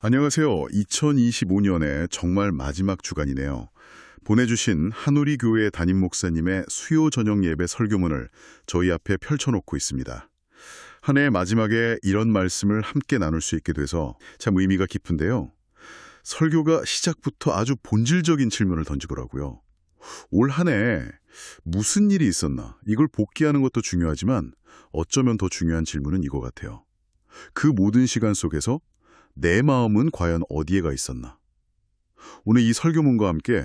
안녕하세요. 2025년의 정말 마지막 주간이네요. 보내주신 한우리 교회 담임 목사님의 수요 저녁 예배 설교문을 저희 앞에 펼쳐놓고 있습니다. 한 해 마지막에 이런 말씀을 함께 나눌 수 있게 돼서 참 의미가 깊은데요. 설교가 시작부터 아주 본질적인 질문을 던지더라고요. 올 한 해 무슨 일이 있었나? 이걸 복기하는 것도 중요하지만 어쩌면 더 중요한 질문은 이거 같아요. 그 모든 시간 속에서 내 마음은 과연 어디에 가 있었나? 오늘 이 설교문과 함께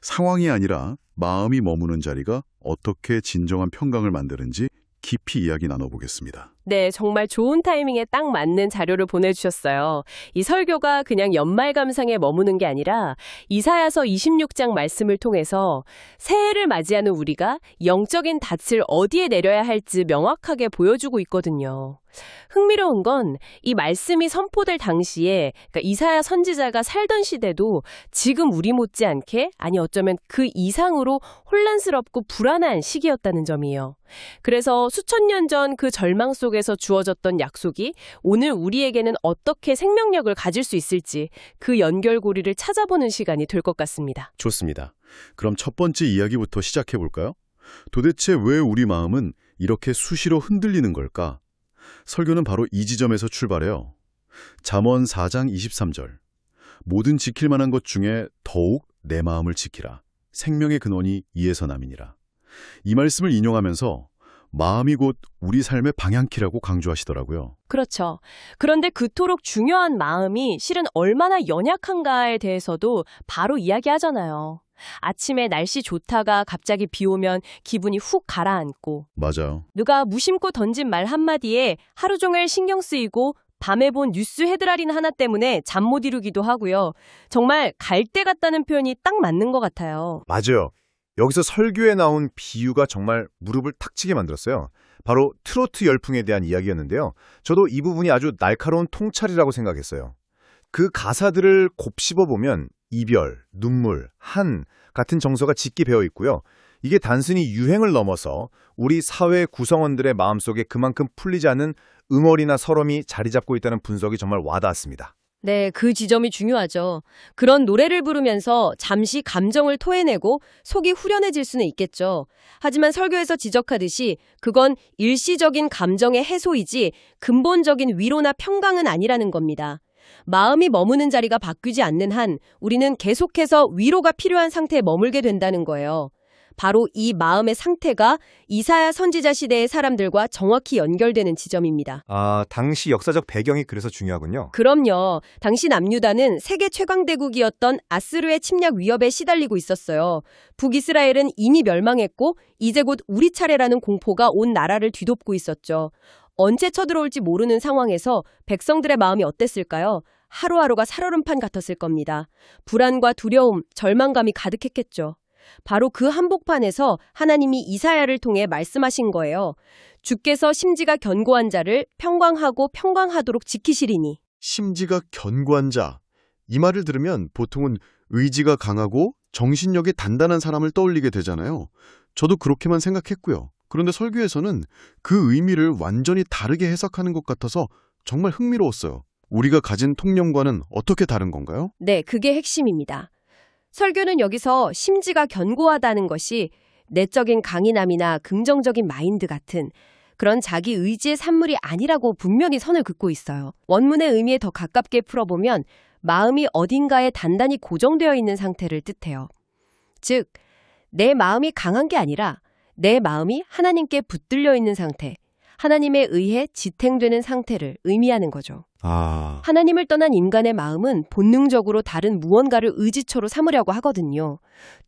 상황이 아니라 마음이 머무는 자리가 어떻게 진정한 평강을 만드는지 깊이 이야기 나눠보겠습니다. 네, 정말 좋은 타이밍에 딱 맞는 자료를 보내주셨어요. 이 설교가 그냥 연말 감상에 머무는 게 아니라 이사야서 26장 말씀을 통해서 새해를 맞이하는 우리가 영적인 닻을 어디에 내려야 할지 명확하게 보여주고 있거든요. 흥미로운 건 이 말씀이 선포될 당시에 그러니까 이사야 선지자가 살던 시대도 지금 우리 못지않게 아니 어쩌면 그 이상으로 혼란스럽고 불안한 시기였다는 점이에요. 그래서 수천 년 전 그 절망 속에서 주어졌던 약속이 오늘 우리에게는 어떻게 생명력을 가질 수 있을지 그 연결고리를 찾아보는 시간이 될 것 같습니다. 좋습니다. 그럼 첫 번째 이야기부터 시작해 볼까요? 도대체 왜 우리 마음은 이렇게 수시로 흔들리는 걸까? 설교는 바로 이 지점에서 출발해요. 잠언 4장 23절. 모든 지킬 만한 것 중에 더욱 내 마음을 지키라. 생명의 근원이 이에서 남이니라. 이 말씀을 인용하면서 마음이 곧 우리 삶의 방향키라고 강조하시더라고요. 그렇죠. 그런데 그토록 중요한 마음이 실은 얼마나 연약한가에 대해서도 바로 이야기하잖아요. 아침에 날씨 좋다가 갑자기 비 오면 기분이 훅 가라앉고 맞아요. 누가 무심코 던진 말 한마디에 하루 종일 신경 쓰이고 밤에 본 뉴스 헤드라인 하나 때문에 잠 못 이루기도 하고요. 정말 갈대 같다는 표현이 딱 맞는 것 같아요. 맞아요. 여기서 설교에 나온 비유가 정말 무릎을 탁 치게 만들었어요. 바로 트로트 열풍에 대한 이야기였는데요. 저도 이 부분이 아주 날카로운 통찰이라고 생각했어요. 그 가사들을 곱씹어보면 이별, 눈물, 한 같은 정서가 짙게 배어 있고요. 이게 단순히 유행을 넘어서 우리 사회 구성원들의 마음속에 그만큼 풀리지 않는 응어리나 서러움이 자리 잡고 있다는 분석이 정말 와닿았습니다. 네, 그 지점이 중요하죠. 그런 노래를 부르면서 잠시 감정을 토해내고 속이 후련해질 수는 있겠죠. 하지만 설교에서 지적하듯이 그건 일시적인 감정의 해소이지 근본적인 위로나 평강은 아니라는 겁니다. 마음이 머무는 자리가 바뀌지 않는 한 우리는 계속해서 위로가 필요한 상태에 머물게 된다는 거예요. 바로 이 마음의 상태가 이사야 선지자 시대의 사람들과 정확히 연결되는 지점입니다. 당시 역사적 배경이 그래서 중요하군요. 그럼요. 당시 남유다는 세계 최강대국이었던 아스르의 침략 위협에 시달리고 있었어요. 북이스라엘은 이미 멸망했고 이제 곧 우리 차례라는 공포가 온 나라를 뒤덮고 있었죠. 언제 쳐들어올지 모르는 상황에서 백성들의 마음이 어땠을까요? 하루하루가 살얼음판 같았을 겁니다. 불안과 두려움, 절망감이 가득했겠죠. 바로 그 한복판에서 하나님이 이사야를 통해 말씀하신 거예요. 주께서 심지가 견고한 자를 평강하고 평강하도록 지키시리니. 심지가 견고한 자. 이 말을 들으면 보통은 의지가 강하고 정신력이 단단한 사람을 떠올리게 되잖아요. 저도 그렇게만 생각했고요. 그런데 설교에서는 그 의미를 완전히 다르게 해석하는 것 같아서 정말 흥미로웠어요. 우리가 가진 통념과는 어떻게 다른 건가요? 네, 그게 핵심입니다. 설교는 여기서 심지가 견고하다는 것이 내적인 강인함이나 긍정적인 마인드 같은 그런 자기 의지의 산물이 아니라고 분명히 선을 긋고 있어요. 원문의 의미에 더 가깝게 풀어보면 마음이 어딘가에 단단히 고정되어 있는 상태를 뜻해요. 즉, 내 마음이 강한 게 아니라 내 마음이 하나님께 붙들려 있는 상태, 하나님에 의해 지탱되는 상태를 의미하는 거죠. 하나님을 떠난 인간의 마음은 본능적으로 다른 무언가를 의지처로 삼으려고 하거든요.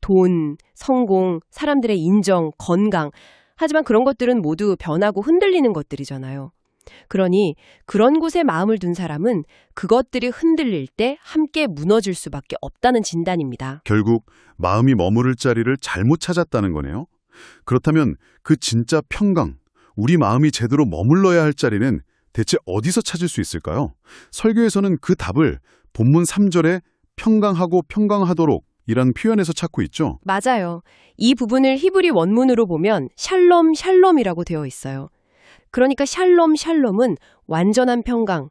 돈, 성공, 사람들의 인정, 건강. 하지만 그런 것들은 모두 변하고 흔들리는 것들이잖아요. 그러니 그런 곳에 마음을 둔 사람은 그것들이 흔들릴 때 함께 무너질 수밖에 없다는 진단입니다. 결국 마음이 머무를 자리를 잘못 찾았다는 거네요. 그렇다면 그 진짜 평강, 우리 마음이 제대로 머물러야 할 자리는 대체 어디서 찾을 수 있을까요? 설교에서는 그 답을 본문 3절에 평강하고 평강하도록 이란 표현에서 찾고 있죠. 맞아요. 이 부분을 히브리 원문으로 보면 샬롬, 샬롬이라고 되어 있어요. 그러니까 샬롬, 샬롬은 완전한 평강,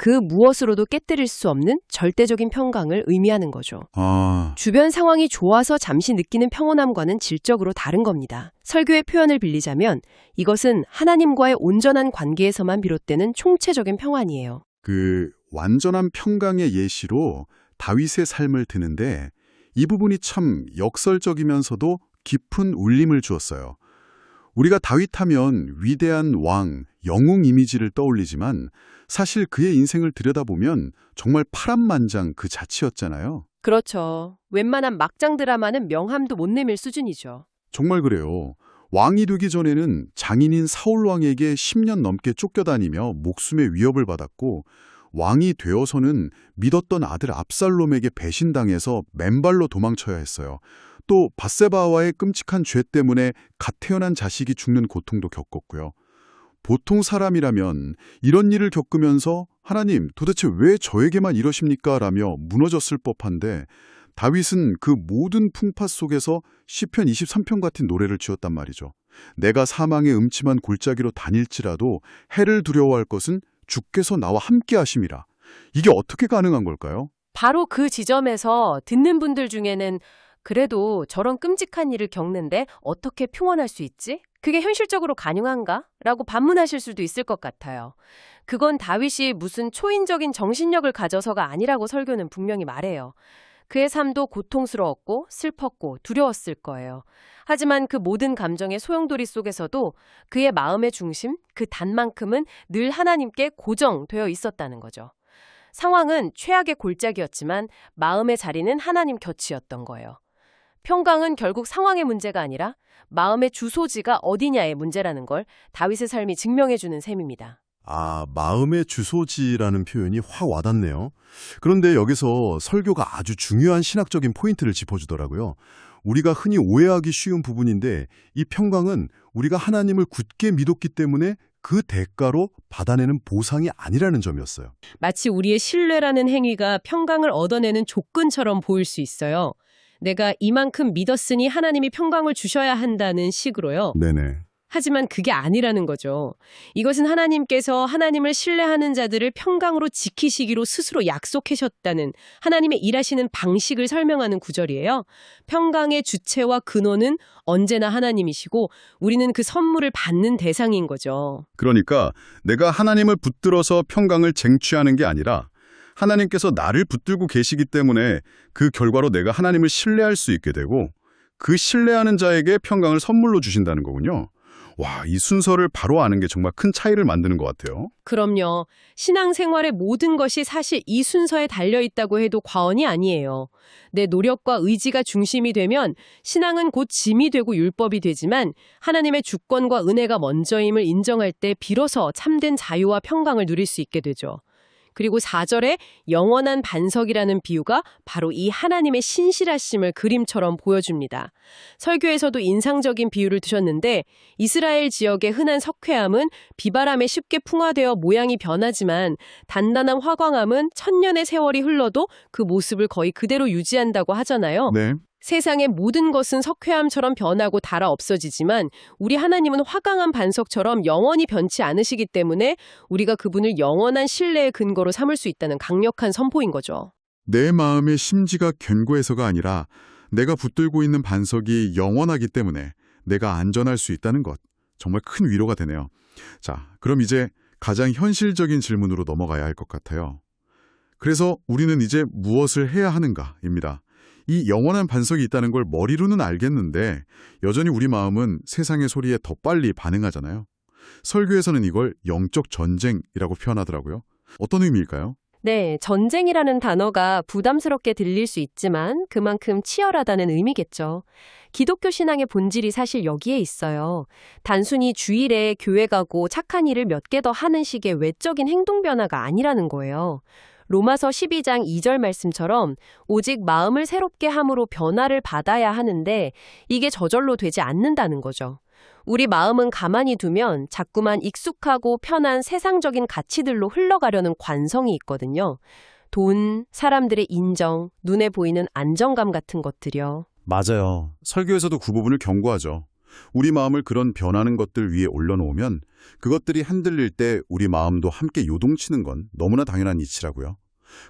그 무엇으로도 깨뜨릴 수 없는 절대적인 평강을 의미하는 거죠. 아, 주변 상황이 좋아서 잠시 느끼는 평온함과는 질적으로 다른 겁니다. 설교의 표현을 빌리자면 이것은 하나님과의 온전한 관계에서만 비롯되는 총체적인 평안이에요. 그 완전한 평강의 예시로 다윗의 삶을 드는데 이 부분이 참 역설적이면서도 깊은 울림을 주었어요. 우리가 다윗 하면 위대한 왕, 영웅 이미지를 떠올리지만 사실 그의 인생을 들여다보면 정말 파란만장 그 자체였잖아요. 그렇죠. 웬만한 막장 드라마는 명함도 못 내밀 수준이죠. 정말 그래요. 왕이 되기 전에는 장인인 사울 왕에게 10년 넘게 쫓겨다니며 목숨의 위협을 받았고 왕이 되어서는 믿었던 아들 압살롬에게 배신당해서 맨발로 도망쳐야 했어요. 또 밧세바와의 끔찍한 죄 때문에 갓 태어난 자식이 죽는 고통도 겪었고요. 보통 사람이라면 이런 일을 겪으면서 하나님 도대체 왜 저에게만 이러십니까? 라며 무너졌을 법한데 다윗은 그 모든 풍파 속에서 시편 23편 같은 노래를 지었단 말이죠. 내가 사망의 음침한 골짜기로 다닐지라도 해를 두려워할 것은 주께서 나와 함께 하심이라. 이게 어떻게 가능한 걸까요? 바로 그 지점에서 듣는 분들 중에는 그래도 저런 끔찍한 일을 겪는데 어떻게 평온할 수 있지? 그게 현실적으로 가능한가? 라고 반문하실 수도 있을 것 같아요. 그건 다윗이 무슨 초인적인 정신력을 가져서가 아니라고 설교는 분명히 말해요. 그의 삶도 고통스러웠고 슬펐고 두려웠을 거예요. 하지만 그 모든 감정의 소용돌이 속에서도 그의 마음의 중심, 그 단만큼은 늘 하나님께 고정되어 있었다는 거죠. 상황은 최악의 골짜기였지만 마음의 자리는 하나님 곁이었던 거예요. 평강은 결국 상황의 문제가 아니라 마음의 주소지가 어디냐의 문제라는 걸 다윗의 삶이 증명해주는 셈입니다. 아, 마음의 주소지라는 표현이 확 와닿네요. 그런데 여기서 설교가 아주 중요한 신학적인 포인트를 짚어주더라고요. 우리가 흔히 오해하기 쉬운 부분인데 이 평강은 우리가 하나님을 굳게 믿었기 때문에 그 대가로 받아내는 보상이 아니라는 점이었어요. 마치 우리의 신뢰라는 행위가 평강을 얻어내는 조건처럼 보일 수 있어요. 내가 이만큼 믿었으니 하나님이 평강을 주셔야 한다는 식으로요. 네네. 하지만 그게 아니라는 거죠. 이것은 하나님께서 하나님을 신뢰하는 자들을 평강으로 지키시기로 스스로 약속하셨다는 하나님의 일하시는 방식을 설명하는 구절이에요. 평강의 주체와 근원은 언제나 하나님이시고 우리는 그 선물을 받는 대상인 거죠. 그러니까 내가 하나님을 붙들어서 평강을 쟁취하는 게 아니라 하나님께서 나를 붙들고 계시기 때문에 그 결과로 내가 하나님을 신뢰할 수 있게 되고 그 신뢰하는 자에게 평강을 선물로 주신다는 거군요. 와, 이 순서를 바로 아는 게 정말 큰 차이를 만드는 것 같아요. 그럼요. 신앙생활의 모든 것이 사실 이 순서에 달려있다고 해도 과언이 아니에요. 내 노력과 의지가 중심이 되면 신앙은 곧 짐이 되고 율법이 되지만 하나님의 주권과 은혜가 먼저임을 인정할 때 비로소 참된 자유와 평강을 누릴 수 있게 되죠. 그리고 4절에 영원한 반석이라는 비유가 바로 이 하나님의 신실하심을 그림처럼 보여줍니다. 설교에서도 인상적인 비유를 드셨는데 이스라엘 지역의 흔한 석회암은 비바람에 쉽게 풍화되어 모양이 변하지만 단단한 화광암은 천년의 세월이 흘러도 그 모습을 거의 그대로 유지한다고 하잖아요. 네. 세상의 모든 것은 석회암처럼 변하고 닳아 없어지지만 우리 하나님은 화강암 반석처럼 영원히 변치 않으시기 때문에 우리가 그분을 영원한 신뢰의 근거로 삼을 수 있다는 강력한 선포인 거죠. 내 마음의 심지가 견고해서가 아니라 내가 붙들고 있는 반석이 영원하기 때문에 내가 안전할 수 있다는 것. 정말 큰 위로가 되네요. 자, 그럼 이제 가장 현실적인 질문으로 넘어가야 할 것 같아요. 그래서 우리는 이제 무엇을 해야 하는가입니다. 이 영원한 반석이 있다는 걸 머리로는 알겠는데 여전히 우리 마음은 세상의 소리에 더 빨리 반응하잖아요. 설교에서는 이걸 영적 전쟁이라고 표현하더라고요. 어떤 의미일까요? 네, 전쟁이라는 단어가 부담스럽게 들릴 수 있지만 그만큼 치열하다는 의미겠죠. 기독교 신앙의 본질이 사실 여기에 있어요. 단순히 주일에 교회 가고 착한 일을 몇 개 더 하는 식의 외적인 행동 변화가 아니라는 거예요. 로마서 12장 2절 말씀처럼 오직 마음을 새롭게 함으로 변화를 받아야 하는데 이게 저절로 되지 않는다는 거죠. 우리 마음은 가만히 두면 자꾸만 익숙하고 편한 세상적인 가치들로 흘러가려는 관성이 있거든요. 돈, 사람들의 인정, 눈에 보이는 안정감 같은 것들이요. 맞아요. 설교에서도 그 부분을 경고하죠. 우리 마음을 그런 변하는 것들 위에 올려놓으면 그것들이 흔들릴 때 우리 마음도 함께 요동치는 건 너무나 당연한 이치라고요.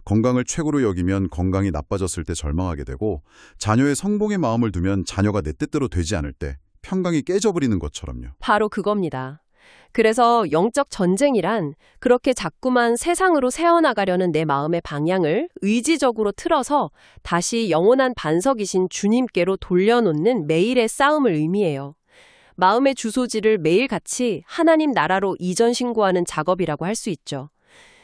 건강을 최고로 여기면 건강이 나빠졌을 때 절망하게 되고 자녀의 성공에 마음을 두면 자녀가 내 뜻대로 되지 않을 때 평강이 깨져버리는 것처럼요. 바로 그겁니다. 그래서 영적 전쟁이란 그렇게 자꾸만 세상으로 새어나가려는 내 마음의 방향을 의지적으로 틀어서 다시 영원한 반석이신 주님께로 돌려놓는 매일의 싸움을 의미해요. 마음의 주소지를 매일같이 하나님 나라로 이전 신고하는 작업이라고 할 수 있죠.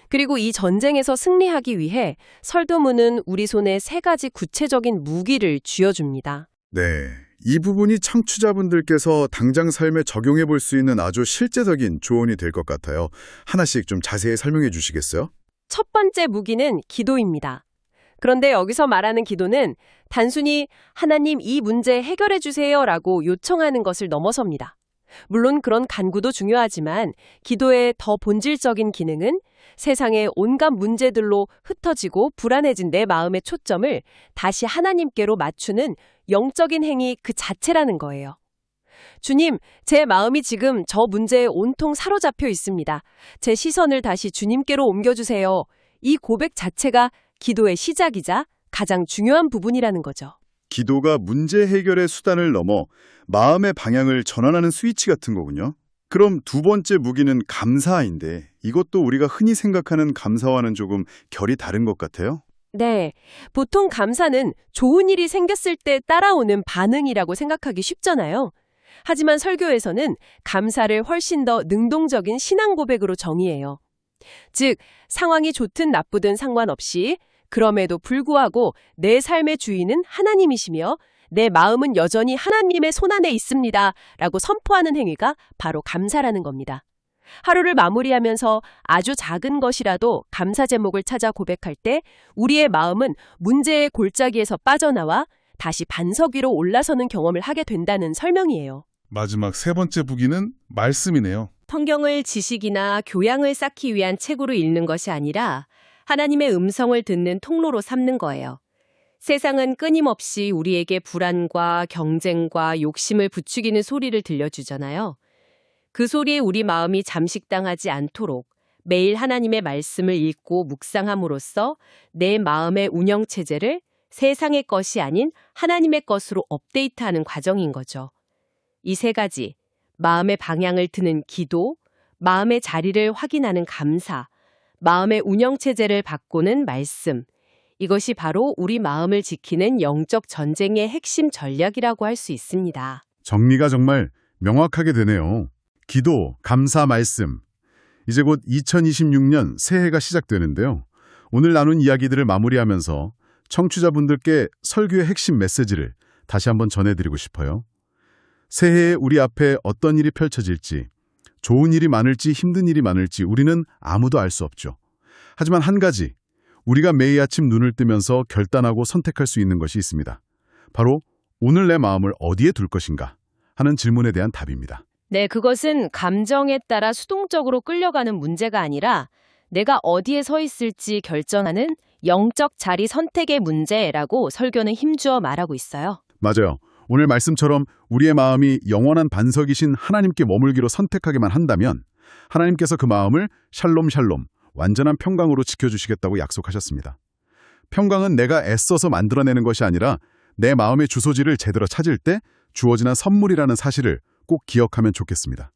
그리고 이 전쟁에서 승리하기 위해 설교문은 우리 손에 3가지 구체적인 무기를 쥐어줍니다. 네, 이 부분이 청취자분들께서 당장 삶에 적용해 볼 수 있는 아주 실제적인 조언이 될 것 같아요. 하나씩 좀 자세히 설명해 주시겠어요? 첫 번째 무기는 기도입니다. 그런데 여기서 말하는 기도는 단순히 하나님 이 문제 해결해 주세요라고 요청하는 것을 넘어섭니다. 물론 그런 간구도 중요하지만 기도의 더 본질적인 기능은 세상의 온갖 문제들로 흩어지고 불안해진 내 마음의 초점을 다시 하나님께로 맞추는 영적인 행위 그 자체라는 거예요. 주님, 제 마음이 지금 저 문제에 온통 사로잡혀 있습니다. 제 시선을 다시 주님께로 옮겨주세요. 이 고백 자체가 기도의 시작이자 가장 중요한 부분이라는 거죠. 기도가 문제 해결의 수단을 넘어 마음의 방향을 전환하는 스위치 같은 거군요. 그럼 두 번째 무기는 감사인데 이것도 우리가 흔히 생각하는 감사와는 조금 결이 다른 것 같아요. 네, 보통 감사는 좋은 일이 생겼을 때 따라오는 반응이라고 생각하기 쉽잖아요. 하지만 설교에서는 감사를 훨씬 더 능동적인 신앙 고백으로 정의해요. 즉, 상황이 좋든 나쁘든 상관없이 그럼에도 불구하고 내 삶의 주인은 하나님이시며 내 마음은 여전히 하나님의 손안에 있습니다. 라고 선포하는 행위가 바로 감사라는 겁니다. 하루를 마무리하면서 아주 작은 것이라도 감사 제목을 찾아 고백할 때 우리의 마음은 문제의 골짜기에서 빠져나와 다시 반석 위로 올라서는 경험을 하게 된다는 설명이에요. 마지막 3번째 무기는 말씀이네요. 성경을 지식이나 교양을 쌓기 위한 책으로 읽는 것이 아니라 하나님의 음성을 듣는 통로로 삼는 거예요. 세상은 끊임없이 우리에게 불안과 경쟁과 욕심을 부추기는 소리를 들려주잖아요. 그 소리에 우리 마음이 잠식당하지 않도록 매일 하나님의 말씀을 읽고 묵상함으로써 내 마음의 운영체제를 세상의 것이 아닌 하나님의 것으로 업데이트하는 과정인 거죠. 이 3가지, 마음의 방향을 트는 기도, 마음의 자리를 확인하는 감사, 마음의 운영체제를 바꾸는 말씀, 이것이 바로 우리 마음을 지키는 영적 전쟁의 핵심 전략이라고 할 수 있습니다. 정리가 정말 명확하게 되네요. 기도, 감사, 말씀. 이제 곧 2026년 새해가 시작되는데요. 오늘 나눈 이야기들을 마무리하면서 청취자분들께 설교의 핵심 메시지를 다시 한번 전해드리고 싶어요. 새해에 우리 앞에 어떤 일이 펼쳐질지, 좋은 일이 많을지 힘든 일이 많을지 우리는 아무도 알 수 없죠. 하지만 한 가지, 우리가 매일 아침 눈을 뜨면서 결단하고 선택할 수 있는 것이 있습니다. 바로 오늘 내 마음을 어디에 둘 것인가 하는 질문에 대한 답입니다. 네, 그것은 감정에 따라 수동적으로 끌려가는 문제가 아니라 내가 어디에 서 있을지 결정하는 영적 자리 선택의 문제라고 설교는 힘주어 말하고 있어요. 맞아요. 오늘 말씀처럼 우리의 마음이 영원한 반석이신 하나님께 머물기로 선택하기만 한다면 하나님께서 그 마음을 샬롬, 완전한 평강으로 지켜주시겠다고 약속하셨습니다. 평강은 내가 애써서 만들어내는 것이 아니라 내 마음의 주소지를 제대로 찾을 때 주어지는 선물이라는 사실을 꼭 기억하면 좋겠습니다.